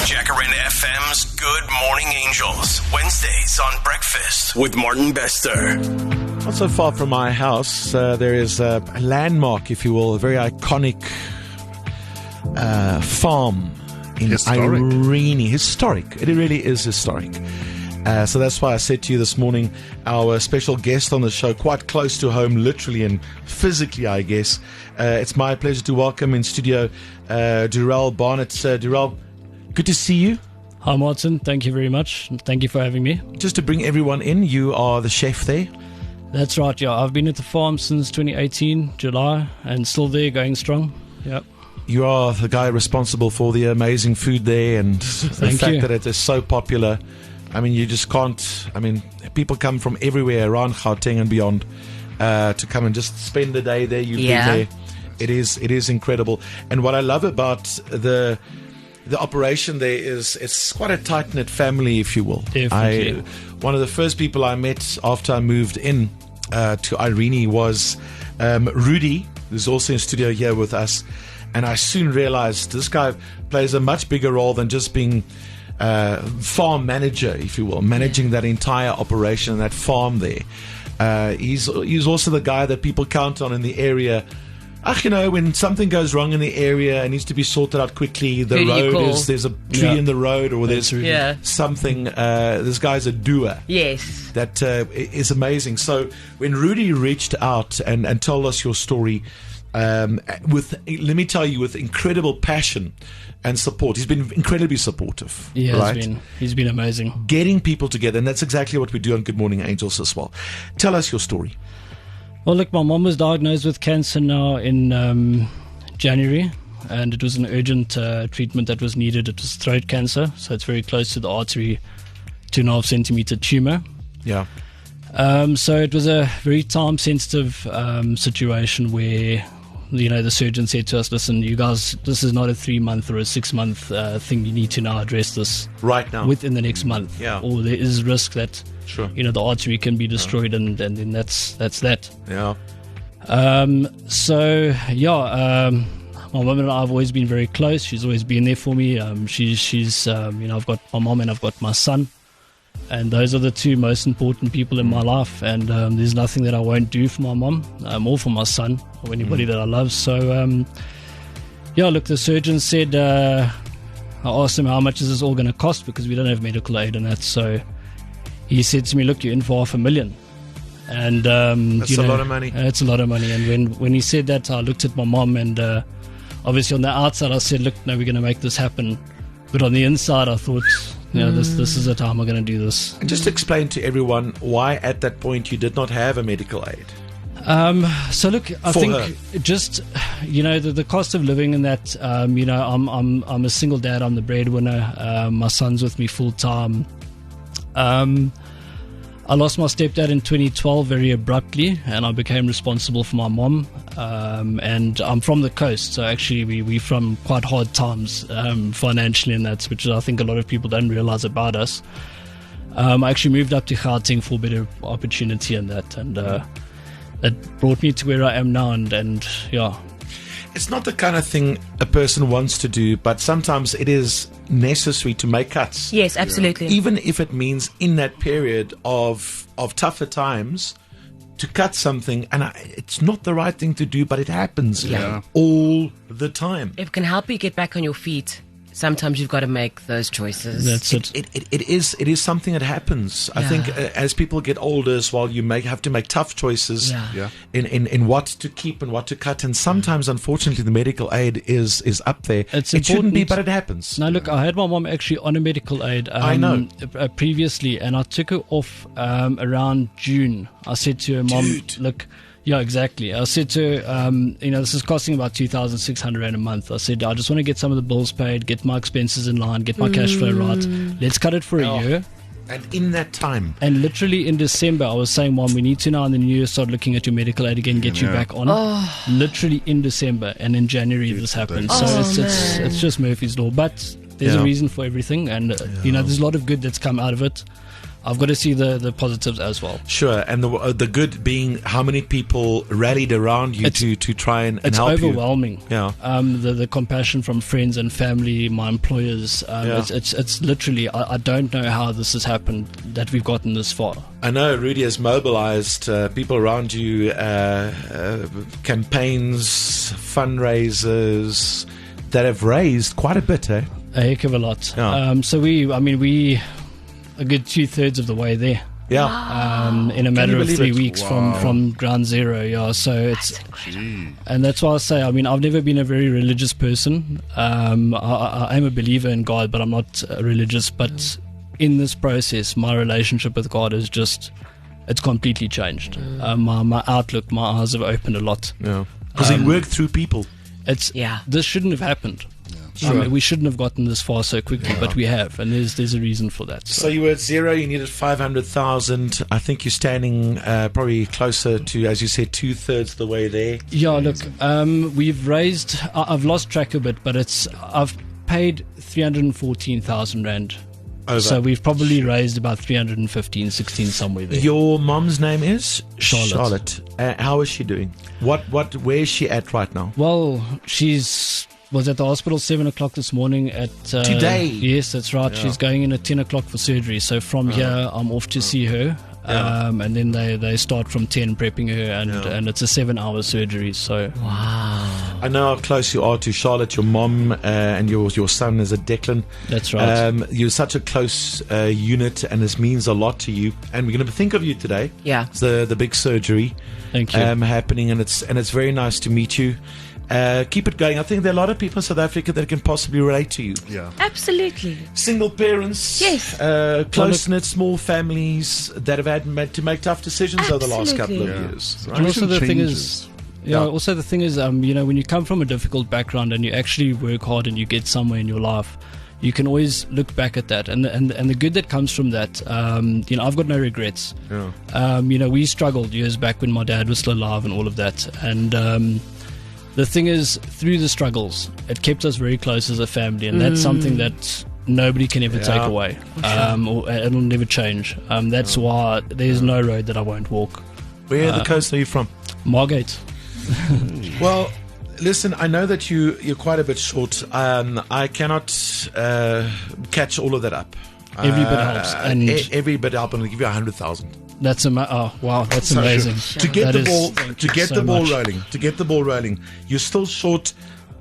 Jacaranda FM's Good Morning Angels. Wednesdays on Breakfast with Martin Bester. Not so far from my house, there is a landmark, if you will, a very iconic farm in Irene. Historic. It really is historic. So that's why I said to you this morning, our special guest on the show, quite close to home, literally and physically, I guess. It's my pleasure to welcome in studio Durell Barnett. Durell, good to see you. Hi, Martin. Thank you very much. Thank you for having me. Just to bring everyone in, you are the chef there. That's right, yeah. I've been at the farm since 2018, July, and still there, going strong. Yep. You are the guy responsible for the amazing food there and the fact that it is so popular. I mean, you just can't. I mean, people come from everywhere around Gauteng and beyond to come and just spend the day there. You've been there. It is incredible. And what I love about the operation there is it's quite a tight-knit family, if you will. Definitely. One of the first people I met after I moved in to Irene was Rudy, who's also in studio here with us. And I soon realized this guy plays a much bigger role than just being farm manager, if you will, managing that entire operation, that farm there. He's also the guy that people count on in the area. When something goes wrong in the area and needs to be sorted out quickly, there's a tree in the road, or there's something. This guy's a doer. Yes. That is amazing. So when Rudy reached out and told us your story, let me tell you, with incredible passion and support. He's been incredibly supportive. Yeah, right? He's been amazing. Getting people together, and that's exactly what we do on Good Morning Angels as well. Tell us your story. Well, look, my mom was diagnosed with cancer now in January, and it was an urgent treatment that was needed. It was throat cancer, so it's very close to the artery, 2.5 centimeter tumor. Yeah. So it was a very time-sensitive situation where, the surgeon said to us, listen, you guys, this is not a 3-month or a 6-month thing. You need to now address this right now, within the next month. Yeah. Or there is risk that, the artery can be destroyed, and then that's that. Yeah. My mum and I have always been very close. She's always been there for me. She's I've got my mom and I've got my son. And those are the two most important people in my life. And there's nothing that I won't do for my mom or for my son or anybody that I love. So, the surgeon said, I asked him how much is this all going to cost, because we don't have medical aid and that. So he said to me, look, you're in for $500,000. And that's a lot of money. It's a lot of money. And when he said that, I looked at my mom, and obviously on the outside I said, look, no, we're going to make this happen. But on the inside I thought, this is the time we're going to do this. And just explain to everyone why at that point you did not have a medical aid. So look, I think just the cost of living, and that I'm a single dad. I'm the breadwinner. My son's with me full time. I lost my stepdad in 2012 very abruptly, and I became responsible for my mom. And I'm from the coast, so actually we from quite hard times financially, and that's which I think a lot of people don't realize about us. I actually moved up to Gauteng for a better opportunity and that, and that brought me to where I am now. And it's not the kind of thing a person wants to do, but sometimes it is necessary to make cuts. Yes, absolutely. Even if it means in that period of tougher times to cut something, and it's not the right thing to do, but it happens all the time. If it can help you get back on your feet, sometimes you've got to make those choices. That's it. It is something that happens. I think as people get older as well, you have to make tough choices in what to keep and what to cut. And sometimes, unfortunately, the medical aid is up there. It shouldn't be, but it happens. No, look, I had my mom actually on a medical aid I know. Previously, and I took her off around June. I said to her, Mom, look... Yeah, exactly. I said to her, this is costing about 2,600 Rand a month. I said, I just want to get some of the bills paid, get my expenses in line, get my cash flow right. Let's cut it for a year. And in that time. And literally in December, I was saying, Mom, we need to now in the new year start looking at your medical aid again, get you back on. Literally in December. And in January, this happened. So it's just Murphy's Law. But There's a reason for everything, and there's a lot of good that's come out of it. I've got to see the positives as well. Sure, and the good being how many people rallied around you to try and help you. It's overwhelming. Yeah. The compassion from friends and family, my employers. It's literally, I don't know how this has happened, that we've gotten this far. I know Rudy has mobilized people around you, campaigns, fundraisers that have raised quite a bit, eh? A heck of a lot. Yeah. So we a good 2/3 of the way there. Yeah. In a matter of 3 it? weeks from ground zero. Yeah. So it's, and that's why I say, I've never been a very religious person. I am a believer in God, but I'm not religious. But in this process, my relationship with God is it's completely changed. My outlook, my eyes have opened a lot. Yeah. Because he worked through people. This shouldn't have happened. Sure. I mean, we shouldn't have gotten this far so quickly, but we have, and there's a reason for that. So you were at zero, you needed 500,000. I think you're standing probably closer to, as you said, 2/3 the way there. Yeah, look, we've raised, I've lost track a bit, but I've paid 314,000 Rand. Over. So we've probably raised about 315, 16, somewhere there. Your mom's name is? Charlotte. How is she doing? Where is she at right now? Well, was at the hospital 7 o'clock this morning at today. Yes, that's right. Yeah. She's going in at 10 o'clock for surgery. So from here, I'm off to see her. And then they start from 10 prepping her, and it's a 7-hour surgery. So Wow. I know how close you are to Charlotte, your mom, and your son is a Declan. That's right. You're such a close unit, and this means a lot to you. And we're going to think of you today. Yeah. It's the big surgery. Thank you. Happening, and it's very nice to meet you. Keep it going. I think there are a lot of people in South Africa that can possibly relate to you. Yeah. Absolutely. Single parents, Yes. close-knit, small families that have had to make tough decisions over the last couple of years. Right? And also the thing changes. is, also the thing is, when you come from a difficult background and you actually work hard and you get somewhere in your life, you can always look back at that, and the good that comes from that. I've got no regrets. Yeah. We struggled years back when my dad was still alive and all of that, and the thing is, through the struggles, it kept us very close as a family, and that's something that nobody can ever take away, or it'll never change. That's why there's no road that I won't walk. Where the coast are you from? Margate. Well, listen, I know that you're quite a bit short. I cannot catch all of that up. Every bit helps, and every bit helps. I'm going to give you 100,000. That's wow, that's amazing. To get That the ball, is- to get so the ball much. rolling, you're still short.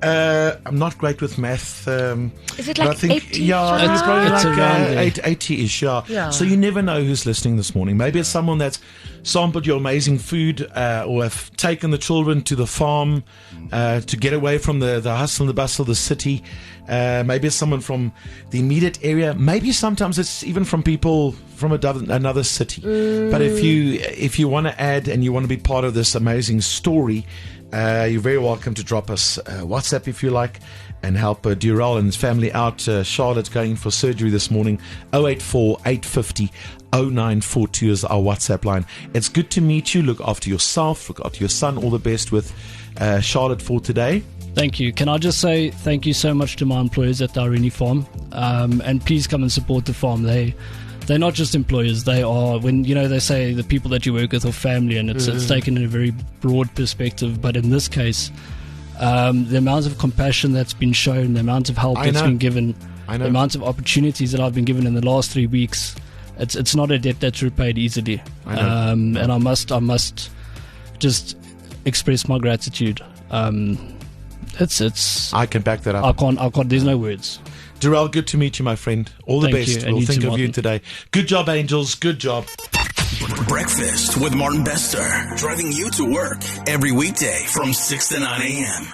I'm not great with math. Is it but I like think, 80? yeah, it's probably It's like around there. 80-ish, yeah. Yeah. So you never know who's listening this morning. Maybe it's someone that's sampled your amazing food, or have taken the children to the farm to get away from the hustle and the bustle of the city. Maybe it's someone from the immediate area. Maybe sometimes it's even from people from another city. But if you want to add and you want to be part of this amazing story, you're very welcome to drop us WhatsApp if you like, and help Durell and his family out. Charlotte's going for surgery this morning. 084 850 0942 is our WhatsApp line. It's good to meet you. Look after yourself. Look after your son. All the best with Charlotte for today. Thank you. Can I just say thank you so much to my employers at the Irene farm, and please come and support the farm. They're not just employers. They are, when they say the people that you work with are family, and it's taken in a very broad perspective. But in this case, the amount of compassion that's been shown, the amount of help that's been given, the amount of opportunities that I've been given in the last 3 weeks, it's not a debt that's repaid easily. And I must just express my gratitude. It's I can back that up. I can't. There's no words. Durell, good to meet you, my friend. All the Thank best. you, and We'll you think too, of you Martin. today. Good job, Angels. Good job. Breakfast with Martin Bester, driving you to work every weekday from 6 to 9 a.m.